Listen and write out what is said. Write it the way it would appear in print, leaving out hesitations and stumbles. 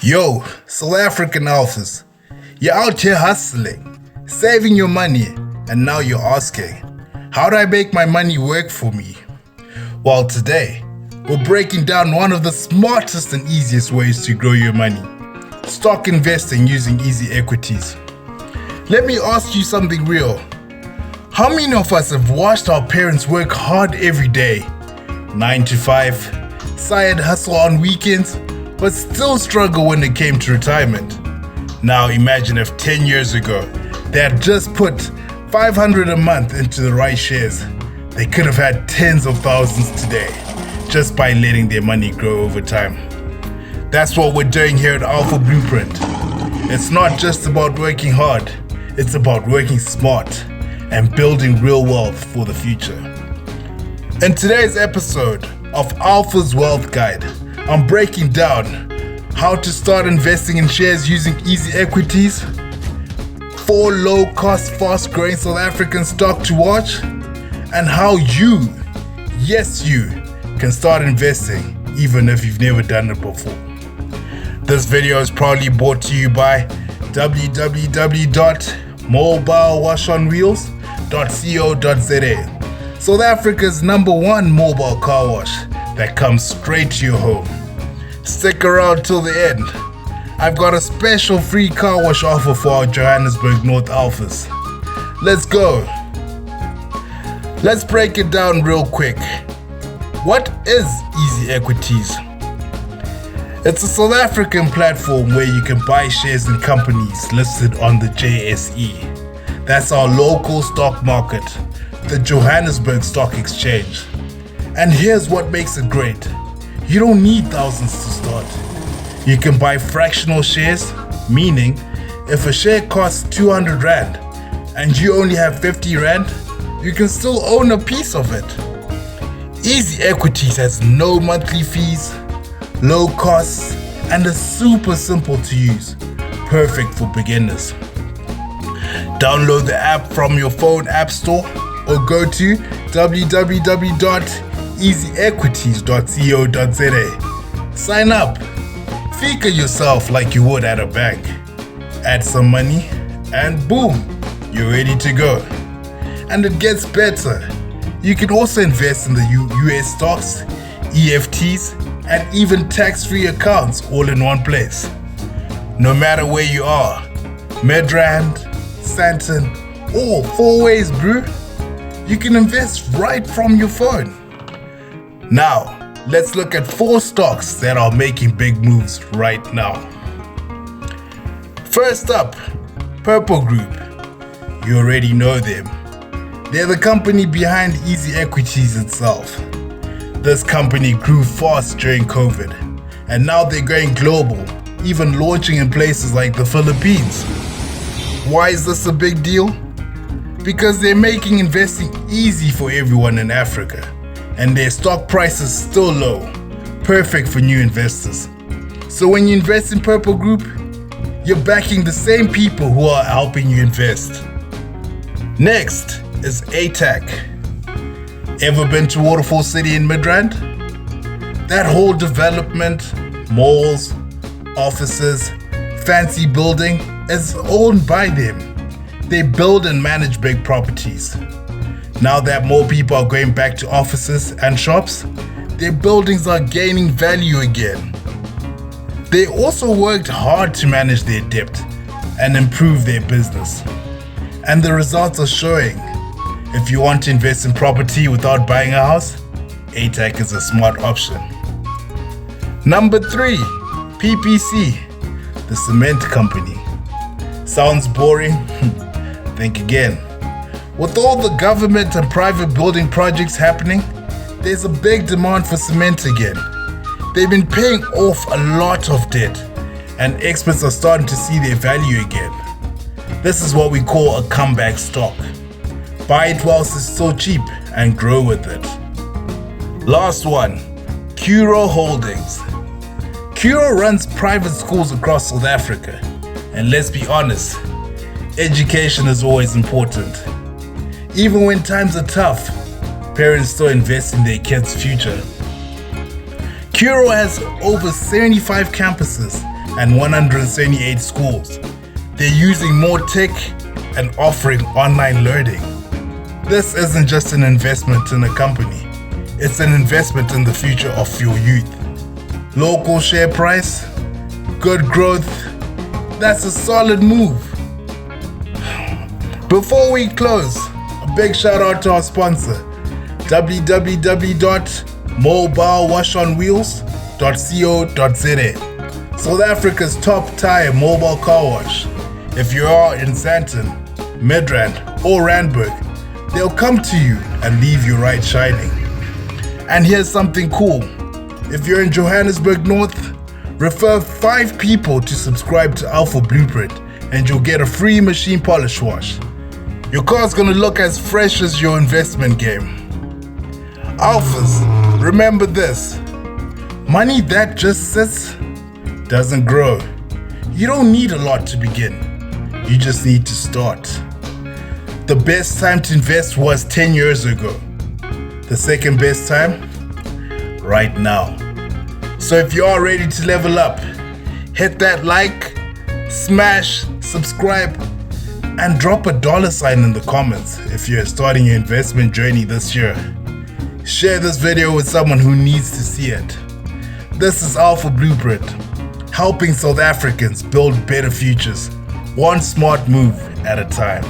Yo, South African alphas, you're out here hustling, saving your money, and now you're asking, how do I make my money work for me? Well, today, we're breaking down one of the smartest and easiest ways to grow your money, stock investing using EasyEquities. Let me ask you something real. How many of us have watched our parents work hard every day, 9 to 5, side hustle on weekends, but still struggle when it came to retirement? Now imagine if 10 years ago they had just put $500 a month into the right shares. They could have had tens of thousands today just by letting their money grow over time. That's what we're doing here at Alpha Blueprint. It's not just about working hard, it's about working smart and building real wealth for the future. In today's episode of Alpha's Wealth Guide, I'm breaking down how to start investing in shares using EasyEquities, 4 low-cost, fast-growing South African stock to watch, and how you, yes you, can start investing even if you've never done it before. This video is proudly brought to you by www.mobilewashonwheels.co.za, South Africa's #1 mobile car wash that comes straight to your home. Stick around till the end. I've got a special free car wash offer for our Johannesburg North Alphas. Let's go. Let's break it down real quick. What is EasyEquities? It's a South African platform where you can buy shares in companies listed on the JSE. That's our local stock market, the Johannesburg Stock Exchange. And here's what makes it great. You don't need thousands to start. You can buy fractional shares, meaning if a share costs 200 Rand and you only have 50 Rand, you can still own a piece of it. EasyEquities has no monthly fees, low costs, and is super simple to use, perfect for beginners. Download the app from your phone app store or go to www.easyequities.co.za. Sign up, figure yourself like you would at a bank. Add some money and boom, you're ready to go. And it gets better. You can also invest in the US stocks, EFTs, and even tax-free accounts all in one place. No matter where you are, Midrand, Sandton, or 4 ways brew, you can invest right from your phone. Now, let's look at 4 stocks that are making big moves right now. First up, Purple Group. You already know them. They're the company behind EasyEquities itself. This company grew fast during COVID, and now they're going global, even launching in places like the Philippines. Why is this a big deal? Because they're making investing easy for everyone in Africa, and their stock price is still low, perfect for new investors. So when you invest in Purple Group, you're backing the same people who are helping you invest. Next is ATAC. Ever been to Waterfall City in Midrand? That whole development, malls, offices, fancy building is owned by them. They build and manage big properties. Now that more people are going back to offices and shops, their buildings are gaining value again. They also worked hard to manage their debt and improve their business. And the results are showing. If you want to invest in property without buying a house, ATAC is a smart option. Number 3, PPC, the cement company. Sounds boring? Think again. With all the government and private building projects happening, there's a big demand for cement again. They've been paying off a lot of debt, and experts are starting to see their value again. This is what we call a comeback stock. Buy it whilst it's so cheap and grow with it. Last one, Curro Holdings. Curro runs private schools across South Africa, and let's be honest, education is always important. Even when times are tough, parents still invest in their kids' future. Curro has over 75 campuses and 178 schools. They're using more tech and offering online learning. This isn't just an investment in a company, it's an investment in the future of your youth. Local share price, good growth, that's a solid move. Before we close, a big shout out to our sponsor, www.mobilewashonwheels.co.za, South Africa's top tire mobile car wash. If you are in Sandton, Midrand or Randburg, they'll come to you and leave your ride shining. And here's something cool. If you're in Johannesburg North, refer 5 people to subscribe to Alpha Blueprint and you'll get a free machine polish wash. Your car's gonna look as fresh as your investment game. Alphas, remember this. Money that just sits doesn't grow. You don't need a lot to begin. You just need to start. The best time to invest was 10 years ago. The second best time? Right now. So if you are ready to level up, hit that like, smash, subscribe, and drop a $sign in the comments if you're starting your investment journey this year. Share this video with someone who needs to see it. This is Alpha Blueprint, helping South Africans build better futures, one smart move at a time.